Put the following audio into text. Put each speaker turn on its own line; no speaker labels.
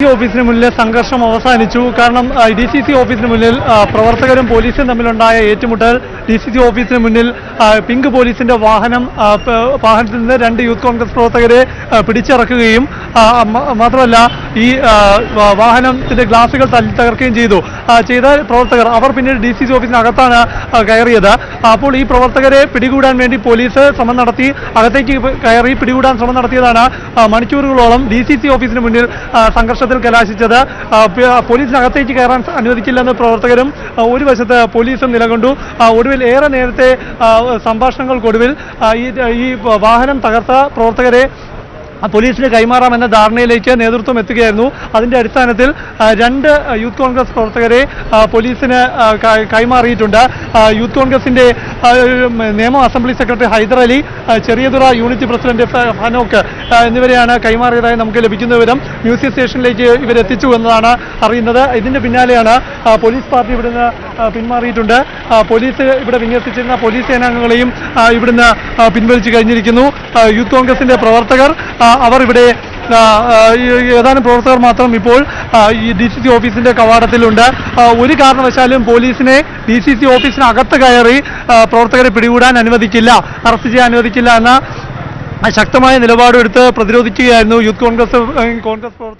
ഓഫീസിന് മുന്നിലെ സംഘർഷം അവസാനിച്ചു. കാരണം DCC ഓഫീസിന് മുന്നിൽ പ്രവർത്തകരും പോലീസും തമ്മിലുണ്ടായ ഏറ്റുമുട്ടൽ DCC ഓഫീസിന് മുന്നിൽ പിങ്ക് പോലീസിന്റെ വാഹനത്തിൽ നിന്ന് 2 യൂത്ത് കോൺഗ്രസ് പ്രവർത്തകരെ പിടിച്ചിറക്കുകയും മാത്രമല്ല ഈ വാഹനത്തിന്റെ ഗ്ലാസുകൾ തകർക്കുകയും ചെയ്ത പ്രവർത്തകർ അവർ പിന്നീട് DCC ഓഫീസിനകത്താണ് കയറിയത്. അപ്പോൾ ഈ പ്രവർത്തകരെ പിടികൂടാൻ വേണ്ടി പോലീസ് ശ്രമം നടത്തി, അകത്തേക്ക് കയറി പിടികൂടാൻ ശ്രമം നടത്തിയതാണ് മണിക്കൂറുകളോളം DCC ഓഫീസിന് മുന്നിൽ സംഘർഷത്തിൽ കലാശിച്ചത്. പോലീസിനകത്തേക്ക് കയറാൻ അനുവദിക്കില്ലെന്ന് പ്രവർത്തകരും ഒരു വശത്ത് പോലീസും നിലകൊണ്ടു. ഒടുവിൽ ഏറെ നേരത്തെ സംഭാഷണങ്ങൾക്കൊടുവിൽ ഈ വാഹനം തകർത്ത പ്രവർത്തകരെ പോലീസിന് കൈമാറാമെന്ന ധാരണയിലേക്ക് നേതൃത്വം എത്തുകയായിരുന്നു. അതിന്റെ അടിസ്ഥാനത്തിൽ 2 യൂത്ത് കോൺഗ്രസ് പ്രവർത്തകരെ പോലീസിന് കൈമാറിയിട്ടുണ്ട്. യൂത്ത് കോൺഗ്രസിന്റെ നിയമ assembly secretary Haidar Ali, Cheriyathura unit president Fanok എന്നിവരെയാണ് കൈമാറിയതായി നമുക്ക് ലഭിക്കുന്ന വിവരം. മ്യൂസിയം സ്റ്റേഷനിലേക്ക് ഇവരെത്തിച്ചു എന്നതാണ് അറിയുന്നത്. ഇതിന്റെ പിന്നാലെയാണ് പോലീസ് പാർട്ടി ഇവിടുന്ന് പിന്മാറിയിട്ടുണ്ട്. പോലീസ് ഇവിടെ വിന്യസിച്ചിരുന്ന പോലീസ് സേനാംഗങ്ങളെയും ഇവിടുന്ന് പിൻവലിച്ചു കഴിഞ്ഞിരിക്കുന്നു. യൂത്ത് കോൺഗ്രസിന്റെ പ്രവർത്തകർ അവർ ഇവിടെ ഏതാനും പ്രവർത്തകർ മാത്രം ഇപ്പോൾ ഈ DCC ഓഫീസിന്റെ കവാടത്തിലുണ്ട്. ഒരു കാരണവശാലും പോലീസിനെ DCC ഓഫീസിനകത്ത് കയറി പ്രവർത്തകരെ പിടികൂടാൻ അനുവദിക്കില്ല, അറസ്റ്റ് ചെയ്യാൻ അനുവദിക്കില്ല എന്ന ശക്തമായ നിലപാടെടുത്ത് പ്രതിരോധിക്കുകയായിരുന്നു യൂത്ത് കോൺഗ്രസ് പ്രവർത്തകർ.